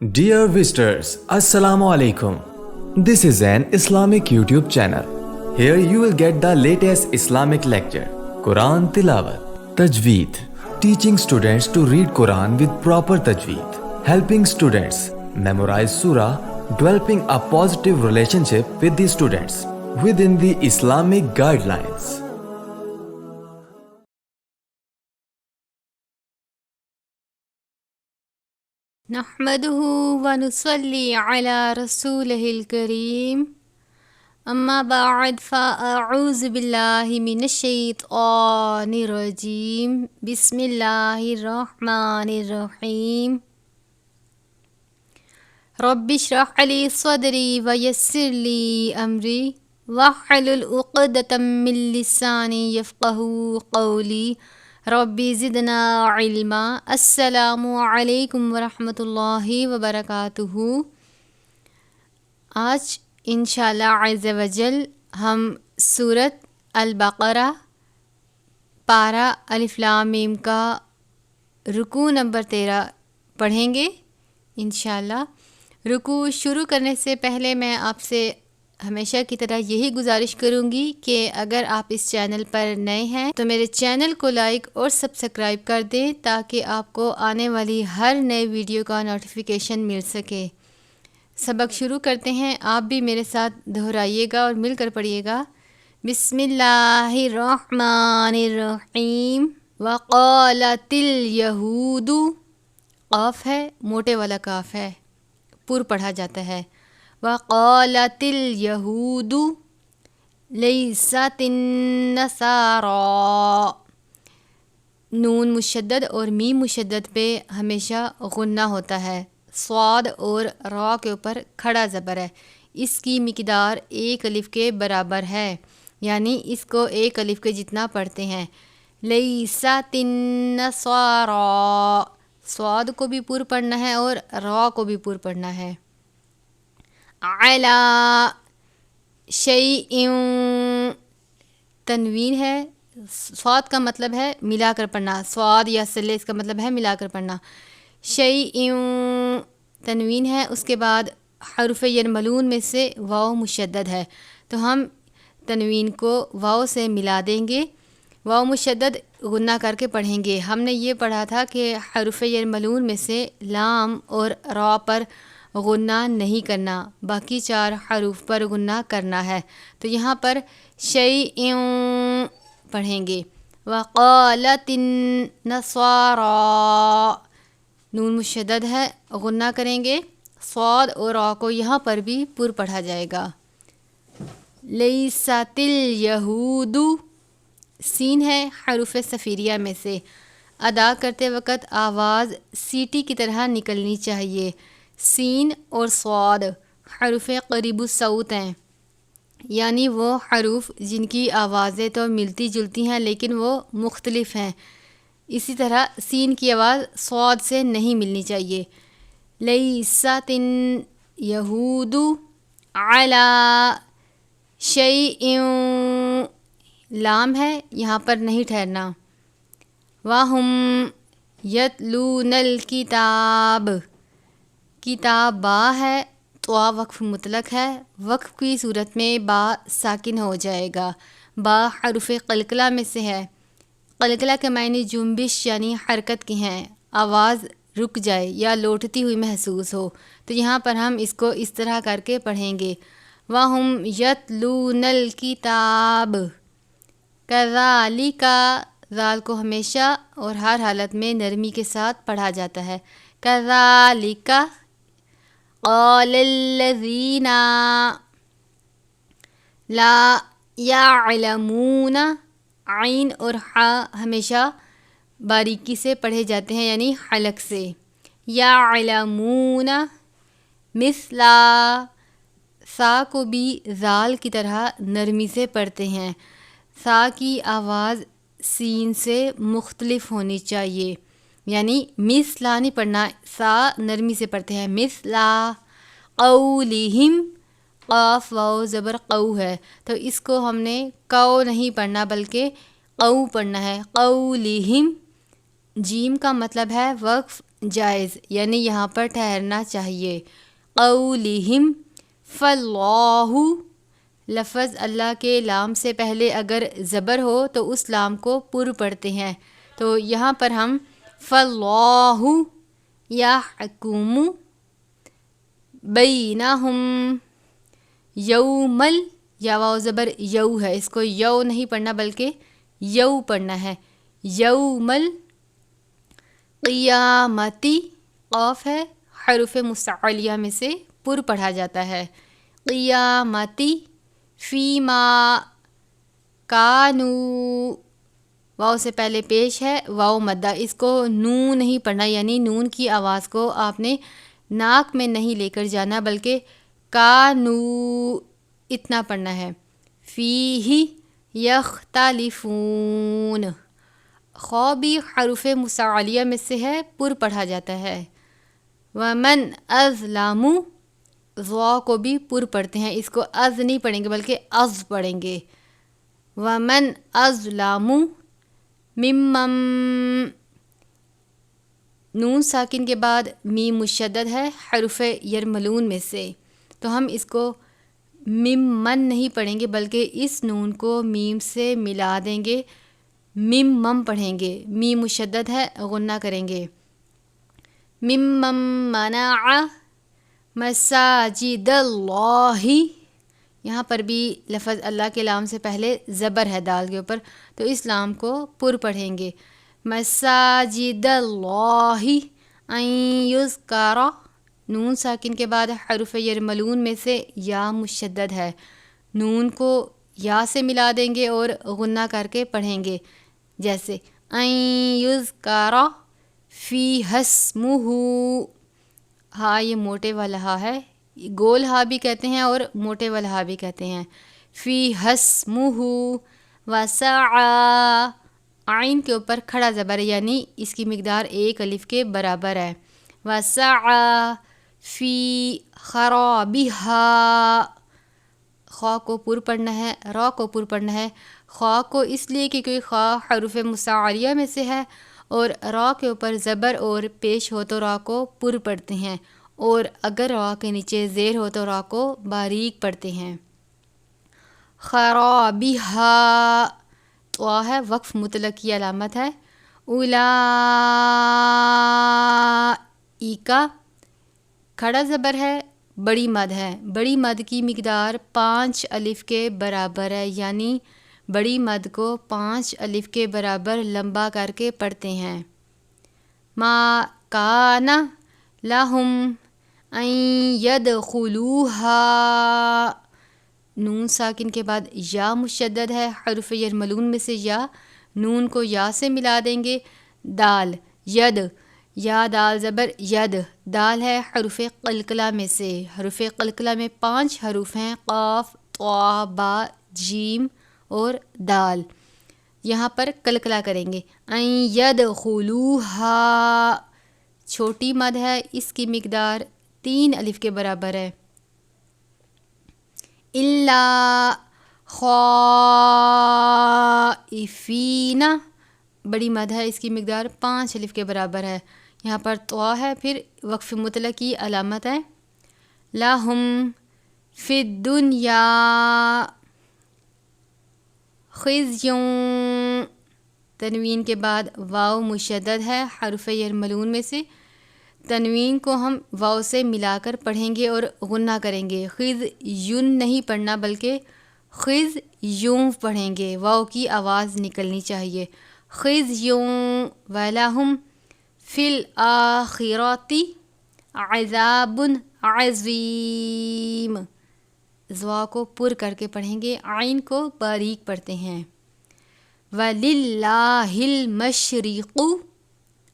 Dear visitors, Assalamu Alaikum. This is an Islamic YouTube channel. Here you will get the latest Islamic lecture, Quran Tilawat, Tajweed, teaching students to read Quran with proper Tajweed, helping students memorize Surah, developing a positive relationship with the students within the Islamic guidelines. نحمده ونصلي على رسوله الكريم أما بعد فأعوذ بالله من الشيطان الرجيم بسم الله الرحمن الرحيم رب اشرح لي صدري ويسر لي أمري واحلل عقدة من لساني يفقهوا قولي ربی زدنا علما۔ السلام علیکم ورحمۃ اللہ وبرکاتہ۔ آج انشاءاللہ عز و جل ہم سورۃ البقرہ پارہ الف لام میم کا رکوع نمبر 13 پڑھیں گے انشاءاللہ۔ رکوع شروع کرنے سے پہلے میں آپ سے ہمیشہ کی طرح یہی گزارش کروں گی کہ اگر آپ اس چینل پر نئے ہیں تو میرے چینل کو لائک اور سبسکرائب کر دیں تاکہ آپ کو آنے والی ہر نئے ویڈیو کا نوٹیفیکیشن مل سکے۔ سبق شروع کرتے ہیں، آپ بھی میرے ساتھ دہرائیے گا اور مل کر پڑھیے گا۔ بسم اللہ الرحمن الرحیم۔ وقالت الیہود، قاف ہے، موٹے والا قاف ہے، پر پڑھا جاتا ہے۔ وقالت الیہود لیست النصارى، نون مشدد اور میم مشدد پہ ہمیشہ غنہ ہوتا ہے، صاد اور را کے اوپر کھڑا زبر ہے۔ اس کی مقدار ایک الف کے برابر ہے، یعنی اس کو ایک الف کے جتنا پڑھتے ہیں۔ لیست النصارى، صاد کو بھی پر پڑھنا ہے اور را کو بھی پر پڑھنا ہے۔ علی شیء، تنوین ہے، صاد کا مطلب ہے ملا کر پڑھنا، صاد یا صلہ اس کا مطلب ہے ملا کر پڑھنا۔ شیء تنوین ہے، اس کے بعد حرف یرملون میں سے واو مشدد ہے، تو ہم تنوین کو واو سے ملا دیں گے، واو مشدد غنہ کر کے پڑھیں گے۔ ہم نے یہ پڑھا تھا کہ حرف یرملون میں سے لام اور را پر غنہ نہیں کرنا، باقی 4 حروف پر غنہ کرنا ہے، تو یہاں پر شیء پڑھیں گے۔ وقالت النصارى، نون مشدد ہے، غنہ کریں گے، صاد اور را کو یہاں پر بھی پر پڑھا جائے گا۔ لیست الیہود، سین ہے، حروف صفیریہ میں سے، ادا کرتے وقت آواز سیٹی کی طرح نکلنی چاہیے۔ سین اور صاد حروف قریب الصوت ہیں، یعنی وہ حروف جن کی آوازیں تو ملتی جلتی ہیں لیکن وہ مختلف ہیں، اسی طرح سین کی آواز صاد سے نہیں ملنی چاہیے۔ لیست الیہود علی شیء، لام ہے، یہاں پر نہیں ٹھہرنا۔ وَهُمْ يَتْلُونَ الْكِتَابَ، کتاب با ہے، تو وقف مطلق ہے، وقف کی صورت میں با ساکن ہو جائے گا۔ با حرف قلقلہ میں سے ہے، قلقلہ کے معنی جنبش یعنی حرکت کی ہیں، آواز رک جائے یا لوٹتی ہوئی محسوس ہو، تو یہاں پر ہم اس کو اس طرح کر کے پڑھیں گے۔ وَهُمْ يَتْلُونَ الْكِتَابَ كَذَلِكَ، ذال کو ہمیشہ اور ہر حالت میں نرمی کے ساتھ پڑھا جاتا ہے۔ كَذَلِكَ قال الذین لا یعلمون، عین اور حا ہمیشہ باریکی سے پڑھے جاتے ہیں، یعنی حلق سے۔ یعلمون، مثلا، سا کو بھی ذال کی طرح نرمی سے پڑھتے ہیں، سا کی آواز سین سے مختلف ہونی چاہیے، یعنی مثلا نہیں پڑھنا، سا نرمی سے پڑھتے ہیں۔ مثلا قولہم، قاف واو زبر قو ہے، تو اس کو ہم نے کو نہیں پڑھنا بلکہ قو پڑھنا ہے۔ قولہم، جیم کا مطلب ہے وقف جائز یعنی یہاں پر ٹھہرنا چاہیے. قولہم فاللہ، لفظ اللہ کے لام سے پہلے اگر زبر ہو تو اس لام کو پر پڑھتے ہیں. تو یہاں پر ہم فاللہ یحکم بینہم یومل، یا واو زبر یو ہے، اس کو یو نہیں پڑھنا بلکہ یو پڑھنا ہے. یومل قیامتی، قاف ہے حروف مستعلیہ میں سے پر پڑھا جاتا ہے. قیامتی فیما کانو، واو سے پہلے پیش ہے واو مدہ، اس کو نون نہیں پڑھنا، یعنی نون کی آواز کو آپ نے ناک میں نہیں لے کر جانا بلکہ کانو اتنا پڑھنا ہے. فیہ یختلفون، خو بھی حروف مستعلیہ میں سے ہے، پر پڑھا جاتا ہے. ومن اظلم، ضا کو بھی پر پڑھتے ہیں، اس کو از نہیں پڑھیں گے بلکہ از پڑھیں گے. ومن اظلم ممن، نون ساکن کے بعد میم مشدد ہے حروف یرملون میں سے، تو ہم اس کو ممن نہیں پڑھیں گے بلکہ اس نون کو میم سے ملا دیں گے، مم پڑھیں گے. میم مشدد ہے، غنہ کریں گے. ممن منع مساجد اللہ، یہاں پر بھی لفظ اللہ کے لام سے پہلے زبر ہے دال کے اوپر، تو اس لام کو پر پڑھیں گے. مساجد اللہ ان یذکر، نون ساکن کے بعد حروف یرملون میں سے یا مشدد ہے، نون کو یا سے ملا دیں گے اور غنہ کر کے پڑھیں گے. جیسے ان یذکر فیہ اسمہ، ہاں یہ موٹے والا ہا ہے، گول ہا بھی کہتے ہیں اور موٹے والا ہا بھی کہتے ہیں. فیہ اسمہ وسعی، عین کے اوپر کھڑا زبر ہے یعنی اس کی مقدار ایک الف کے برابر ہے. وسعی فی خرابہا، خا کو پر پڑھنا ہے، را کو پر پڑھنا ہے. خا کو اس لیے کیونکہ خا حروف مستعلیہ میں سے ہے اور را کے اوپر زبر اور پیش ہو تو را کو پر پڑھتے ہیں، اور اگر را کے نیچے زیر ہو تو را کو باریک پڑھتے ہیں. خرابہا، طا ہے وقف مطلق کی علامت ہے. اولئک، کھڑا زبر ہے، بڑی مد ہے، بڑی مد کی مقدار 5 الف کے برابر ہے، یعنی بڑی مد کو 5 الف کے برابر لمبا کر کے پڑھتے ہیں. ما کان لہم ان یدخلوہا، نون ساکن کے بعد یا مشدد ہے حروف یرملون میں سے یا، نون کو یا سے ملا دیں گے. دال ید، یا دال زبر ید، دال ہے حروف قلقلہ میں سے، حروف قلقلہ میں 5 حروف ہیں، قاف طا با جیم اور دال. یہاں پر قلقلہ کریں گے. ان یدخلوہا، چھوٹی مد ہے، اس کی مقدار 3 الف کے برابر ہے. الا خائفین، بڑی مد ہے، اس کی مقدار 5 الف کے برابر ہے. یہاں پر طا ہے، پھر وقف مطلق کی علامت ہے. لہم فی الدنیا خزی، تنوین کے بعد واو مشدد ہے حروف یرملون میں سے، تنوین کو ہم واو سے ملا کر پڑھیں گے اور غنہ کریں گے. خز یون نہیں پڑھنا بلکہ خز یوں پڑھیں گے، واو کی آواز نکلنی چاہیے. خز یوں وَلَهُمْ فِي الْآخِرَةِ عَذَابٌ عَظِيمٌ، زوا کو پر کر کے پڑھیں گے، عین کو باریک پڑھتے ہیں. وَلِلَّهِ الْمَشْرِقُ،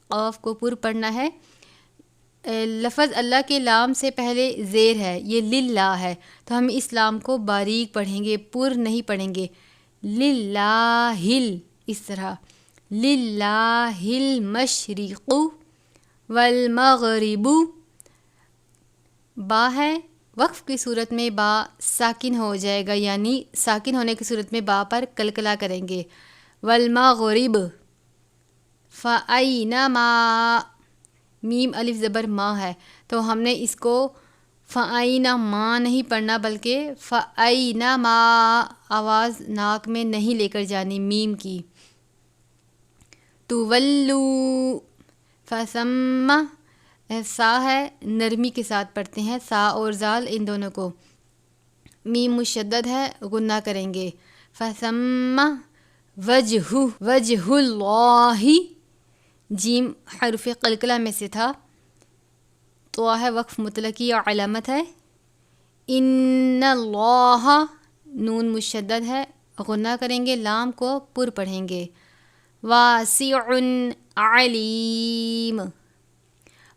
قاف کو پر پڑھنا ہے. لفظ اللہ کے لام سے پہلے زیر ہے، یہ للہ ہے، تو ہم اس لام کو باریک پڑھیں گے، پر نہیں پڑھیں گے. للہ، اس طرح للہ المشرق والمغرب، با ہے، وقف کی صورت میں با ساکن ہو جائے گا، یعنی ساکن ہونے کی صورت میں با پر قلقلہ کریں گے. والمغرب فَأَيْنَمَا میم الف زبر ما ہے، تو ہم نے اس کو فَأَيْنَ ما نہیں پڑھنا بلکہ فَأَيْنَ ما، آواز ناک میں نہیں لے کر جانی میم کی. تُوَلُّوا فَثَمَّ، سا ہے نرمی کے ساتھ پڑھتے ہیں، سا اور زال ان دونوں کو. میم مشدد ہے، غنہ کریں گے. فَثَمَّ وَجْهُ اللَّهِ، جیم حرف قلقلہ میں سے تھا، تو ہے وقف مطلق کی علامت ہے. ان اللہ، نون مشدد ہے، غنہ کریں گے، لام کو پر پڑھیں گے. واسع علیم.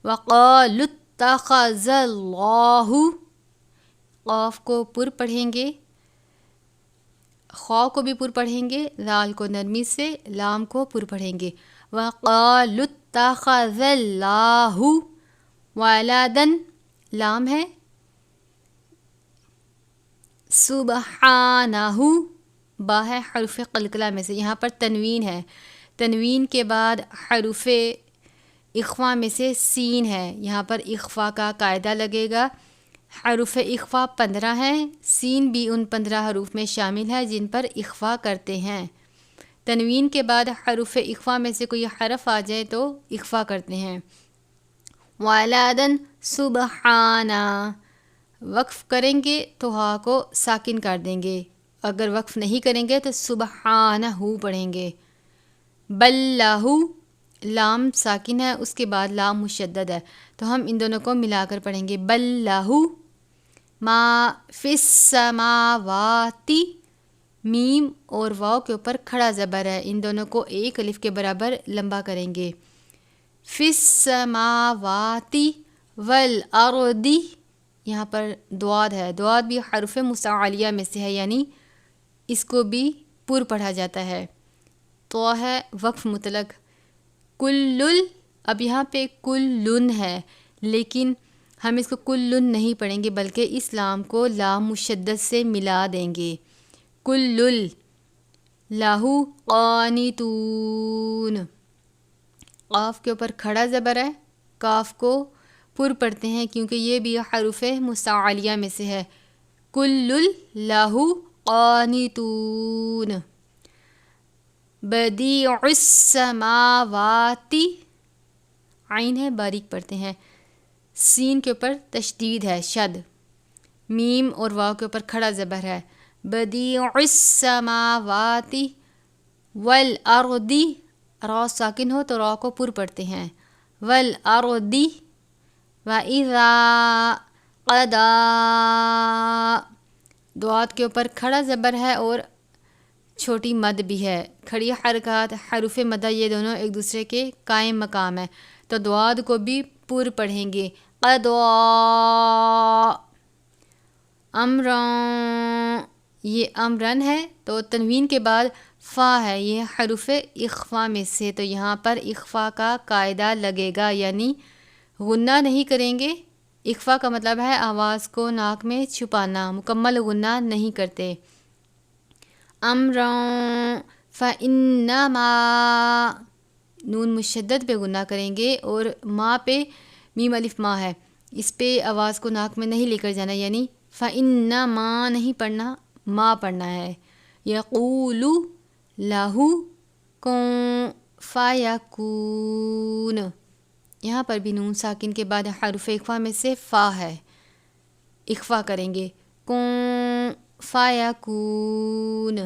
وقالوا اتخذ اللہ، قاف کو پر پڑھیں گے، خا کو بھی پر پڑھیں گے، زال کو نرمی سے، لام کو پر پڑھیں گے. وقالوا اتخذ اللہ ولدا، لام ہے. سبحانہ، با ہے حرف قلقلہ میں سے، یہاں پر تنوین ہے، تنوین کے بعد حرف اخفا میں سے سین ہے، یہاں پر اخفا کا قاعدہ لگے گا. حرف اخفا 15 ہیں، سین بھی ان 15 حروف میں شامل ہے جن پر اخفا کرتے ہیں. تنوین کے بعد حرف اخفا میں سے کوئی حرف آ جائے تو اخفا کرتے ہیں. ولدن سبحانہ، وقف کریں گے تو ہا کو ساکن کر دیں گے، اگر وقف نہیں کریں گے تو سبحانہ پڑھیں گے. بلہ، لام ساکن ہے، اس کے بعد لام مشدد ہے، تو ہم ان دونوں کو ملا کر پڑھیں گے. بلہ ما فی السماواتی، میم اور واو کے اوپر کھڑا زبر ہے، ان دونوں کو ایک الف کے برابر لمبا کریں گے. فی السماواتی والارضی، یہاں پر دعاد ہے، دعاد بھی حرف مستعلیہ میں سے ہے، یعنی اس کو بھی پر پڑھا جاتا ہے. تو ہے وقف مطلق. کلل، اب یہاں پہ کلن ہے، لیکن ہم اس کو کلن نہیں پڑھیں گے بلکہ اس لام کو لام مشدد سے ملا دیں گے. کلل لہو قانتون، قاف کے اوپر کھڑا زبر ہے، کاف کو پر پڑھتے ہیں کیونکہ یہ بھی حروف مستعلیہ میں سے ہے. کلل لہو قانتون. بدیع السماواتی، عین ہے باریک پڑھتے ہیں، سین کے اوپر تشدید ہے شد، میم اور واو کے اوپر کھڑا زبر ہے. بدیع السماواتی والارضی، را ساکن ہو تو را کو پر پڑھتے ہیں. والارضی وَإِذَا قَضَى، دعات کے اوپر کھڑا زبر ہے اور چھوٹی مد بھی ہے. کھڑی حرکات حروف مدہ یہ دونوں ایک دوسرے کے قائم مقام ہے، تو دعات کو بھی پر پڑھیں گے. قَضَى امرن، یہ امرن ہے تو تنوین کے بعد فا ہے، یہ حروف اخفا میں سے، تو یہاں پر اخفا کا قاعدہ لگے گا، یعنی غنہ نہیں کریں گے. اخفا کا مطلب ہے آواز کو ناک میں چھپانا، مکمل غنہ نہیں کرتے. امرن فَإِنَّمَا، نون مشدد پہ غنہ کریں گے اور ما پہ میم الف ما ہے، اس پہ آواز کو ناک میں نہیں لے کر جانا، یعنی فَإِنَّمَا نہیں پڑھنا، ما پڑھنا ہے. یقول لہو کن فیکون، یہاں پر بھی نون ساکن کے بعد حرف اخفا میں سے فا ہے، اخفا کریں گے. کن فیکون.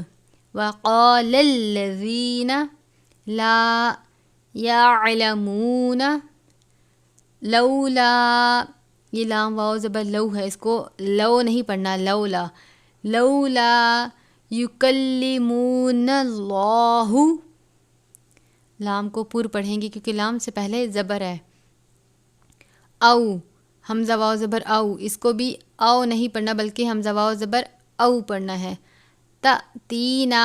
وقال الذین لا یعلمون لولا، یہ لام واو زبر لو ہے، اس کو لو نہیں پڑھنا، لولا. لولا یکلمون اللہ، لام کو پر پڑھیں گے کیونکہ لام سے پہلے زبر ہے. او، حمزہ واو زبر او، اس کو بھی او نہیں پڑھنا بلکہ حمزہ واو زبر او پڑھنا ہے. تینا،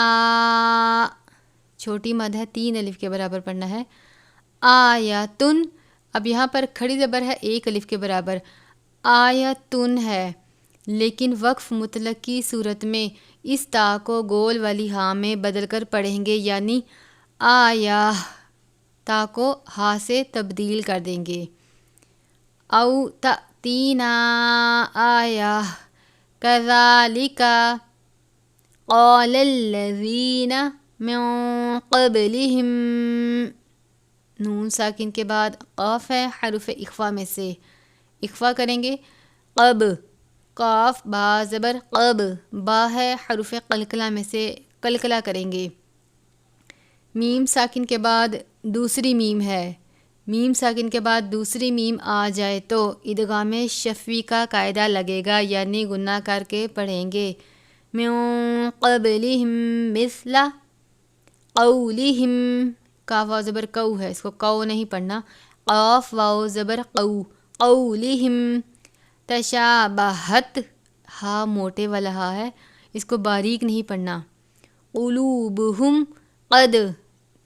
چھوٹی مد ہے، 3 الف کے برابر پڑھنا ہے. آیتن، اب یہاں پر کھڑی زبر ہے 1 الف کے برابر، آیتن ہے، لیکن وقف مطلق کی صورت میں اس تا کو گول والی ہاں میں بدل کر پڑھیں گے، یعنی آیا، تا کو ہا سے تبدیل کر دیں گے. او تأتینا آیہ کذالک قال الذین من قبلہم. نون ساکن کے بعد قاف ہے حرف اخفا میں سے، اخفا کریں گے. قب، قاف با زبر قب، با ہے حرف قلقلہ میں سے، قلقلہ کریں گے. میم ساکن کے بعد دوسری میم ہے، میم ساکن کے بعد دوسری میم آ جائے تو ادغام شفوی کا قاعدہ لگے گا، یعنی غنہ کر کے پڑھیں گے. من قبلہم مثل قولہم، کاف واو زبر کو ہے، اس کو کو نہیں پڑھنا، قاف واو زبر قو، قولہم. تشابہت، ہا موٹے والا ہا ہے، اس کو باریک نہیں پڑھنا. قلوبہم، قد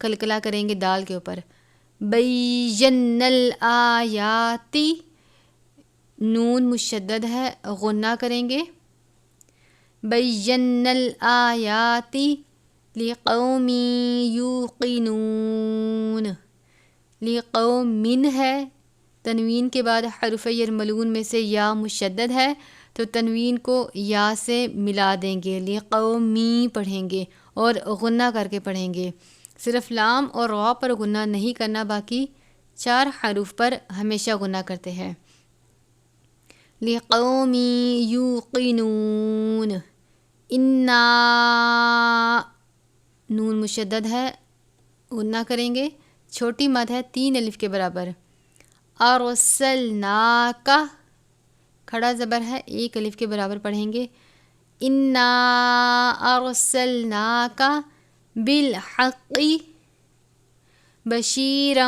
کلکلا کریں گے دال کے اوپر. بینا الآیات، نون مشدد ہے، غنہ کریں گے. بینا الآیات لقوم یوقنون، لقوم ہے، تنوین کے بعد حرف یرملون میں سے یا مشدد ہے تو تنوین کو یا سے ملا دیں گے، لقومی پڑھیں گے اور غنہ کر کے پڑھیں گے. صرف لام اور را پر غنہ نہیں کرنا، باقی 4 حروف پر ہمیشہ غنہ کرتے ہیں. لقوم یوقنون. انا، نون مشدد ہے، غنہ کریں گے، چھوٹی مد ہے 3 الف کے برابر. ارسلناک، کھڑا زبر ہے 1 الف کے برابر پڑھیں گے. انا ارسلناک بالحق بشیرا،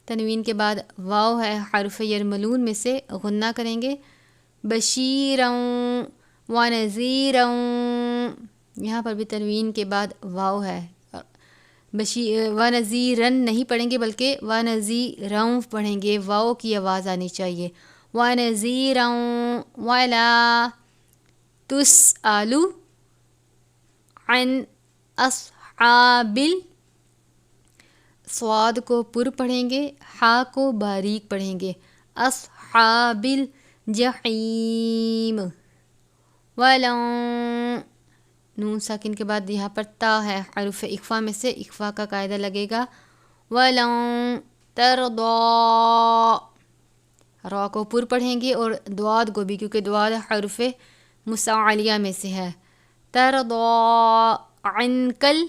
تنوین کے بعد واو ہے حرف یرملون میں سے، غنہ کریں گے. بشیرا ونذیرا، یہاں پر بھی تنوین کے بعد واو ہے، ونذیرن نہیں پڑھیں گے بلکہ ونذیرا پڑھیں گے، واو کی آواز آنی چاہیے. ونذیرا ولا تسأل عن اصحاب، صاد کو پر پڑھیں گے، ہا کو باریک پڑھیں گے. اصحاب الجحیم. ولن، نون ساکن کے بعد یہاں پر تا ہے حرف اخفا میں سے، اخفا کا قاعدہ لگے گا. ولن ترضا، را کو پر پڑھیں گے اور دواد کو بھی، کیونکہ دواد حرف مساعلیہ میں سے ہے. ترضا عنکل،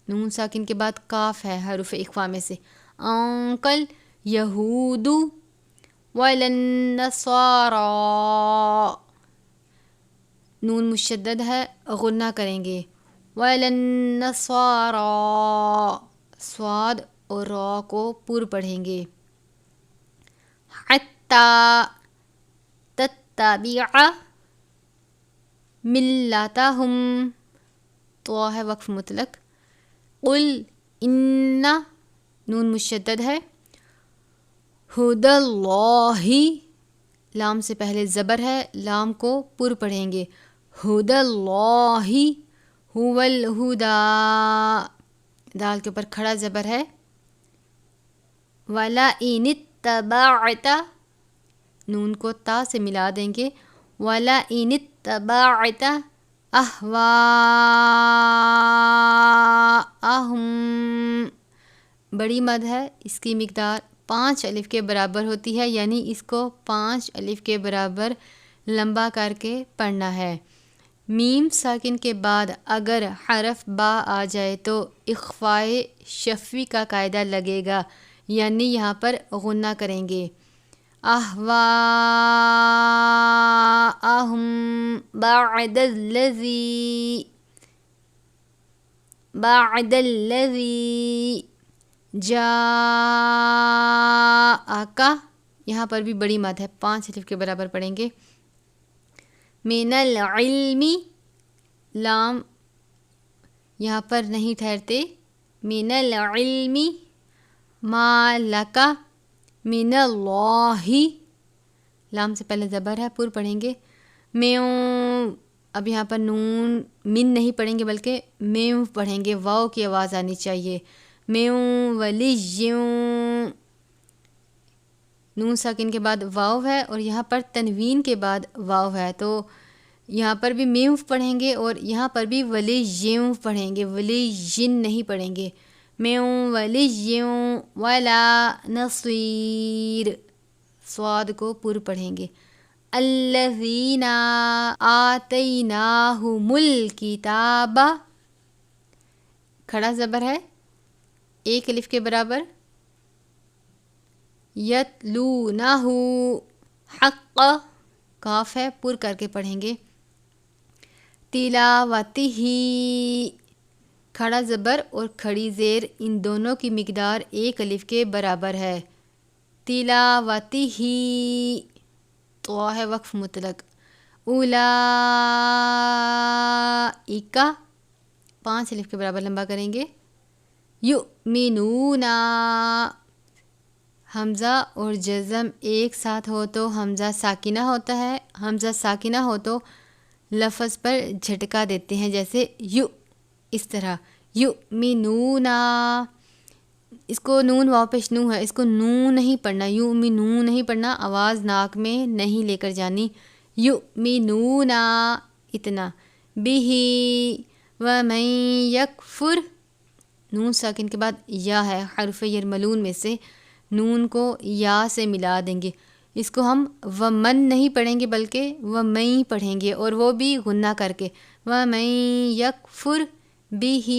نون ساکن کے بعد کاف ہے حرف اخفا میں سے، انکل یہود. ولن نصارا، نون مشدد ہے، غنہ کریں گے. ولن نصارا، صاد اور را کو پر پڑھیں گے. حتی تتبع ملتہم، تو ہے وقف مطلق. قل ان، نون مشدد ہے، ہدی اللہ، لام سے پہلے زبر ہے، لام کو پر پڑھیں گے. ہدی اللہ هو الہدا، دال کے اوپر کھڑا زبر ہے. وَلَئِنِ اتَّبَعْتَ، نون کو تا سے ملا دیں گے. وَلَئِنِ اتَّبَعْتَ اہواءہم، بڑی مد ہے، اس کی مقدار 5 الف کے برابر ہوتی ہے، یعنی اس کو 5 الف کے برابر لمبا کر کے پڑھنا ہے. میم ساکن کے بعد اگر حرف با آ جائے تو اخفائے شفوی کا قاعدہ لگے گا، یعنی یہاں پر غنہ کریں گے. اہواءہم بعد الذی جاءک، یہاں پر بھی بڑی مد ہے، 5 الف کے برابر پڑھیں گے. من العلم، لام یہاں پر نہیں ٹھہرتے. من العلم ما لک من اللہ، لام سے پہلے زبر ہے، پر پڑھیں گے. میوں، اب یہاں پر نون من نہیں پڑھیں گے بلکہ میوں پڑھیں گے، واو کی آواز آنی چاہیے. میوں ولیوں، نون ساکن کے بعد واو ہے اور یہاں پر تنوین کے بعد واو ہے، تو یہاں پر بھی میو پڑھیں گے اور یہاں پر بھی ولی یوں پڑھیں گے، ولی ین نہیں پڑھیں گے، میو ولی یوں ولا نصیر، صاد کو پر پڑھیں گے۔ الذین آتیناہم الکتاب، کھڑا زبر ہے ایک الف کے برابر، یتلونہ حق، کاف ہے پر کر کے پڑھیں گے، تلاوتہ، کھڑا زبر اور کھڑی زیر ان دونوں کی مقدار ایک الف کے برابر ہے، تلاوتہ، تو ہے وقف مطلق، اولئک 5 الف کے برابر لمبا کریں گے، یؤمنون، حمزہ اور جزم ایک ساتھ ہو تو حمزہ ساکنہ ہوتا ہے، حمزہ ساکنہ ہو تو لفظ پر جھٹکا دیتے ہیں، جیسے یو، اس طرح یؤمنون، اس کو نون واو پیش نو ہے، اس کو نو نہیں پڑھنا، یؤمنون نہیں پڑھنا، آواز ناک میں نہیں لے کر جانی، یؤمنون اتنا، بہ ومن یکفر، نون ساکن کے بعد یا ہے، حرف یرملون میں سے نون کو یا سے ملا دیں گے، اس کو ہم ومن نہیں پڑھیں گے بلکہ ومن پڑھیں گے، اور وہ بھی غنہ کر کے، ومن یکفر بہ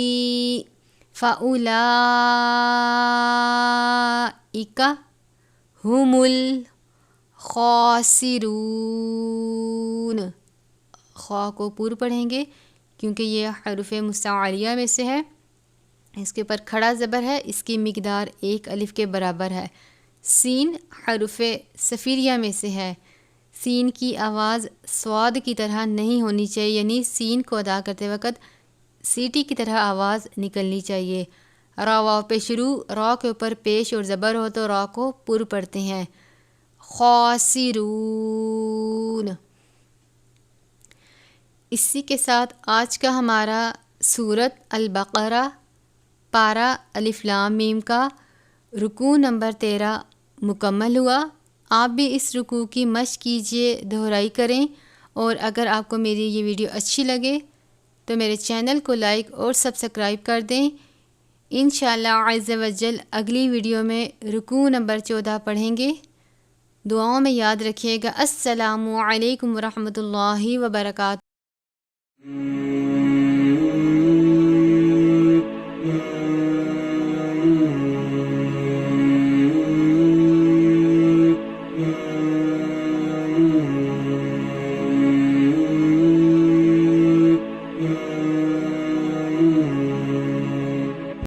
فاولئک هم الخاسرون، خا کو پر پڑھیں گے کیونکہ یہ حروف مستعلیہ میں سے ہے، اس کے اوپر کھڑا زبر ہے، اس کی مقدار ایک الف کے برابر ہے، سین حروف صفیریہ میں سے ہے، سین کی آواز صاد کی طرح نہیں ہونی چاہیے، یعنی سین کو ادا کرتے وقت سیٹی کی طرح آواز نکلنی چاہیے، را واو پہ شروع، را کے اوپر پیش اور زبر ہو تو را کو پر پڑھتے ہیں، خاسرون۔ اسی کے ساتھ آج کا ہمارا سورۃ البقرہ پارہ الف لام میم کا رکوع نمبر 13 مکمل ہوا۔ آپ بھی اس رکوع کی مشق کیجئے، دہرائی کریں، اور اگر آپ کو میری یہ ویڈیو اچھی لگے تو میرے چینل کو لائک اور سبسکرائب کر دیں۔ انشاءاللہ عز و جل اگلی ویڈیو میں رکوع نمبر 14 پڑھیں گے۔ دعاؤں میں یاد رکھیے گا۔ السلام علیکم ورحمۃ اللہ وبرکاتہ۔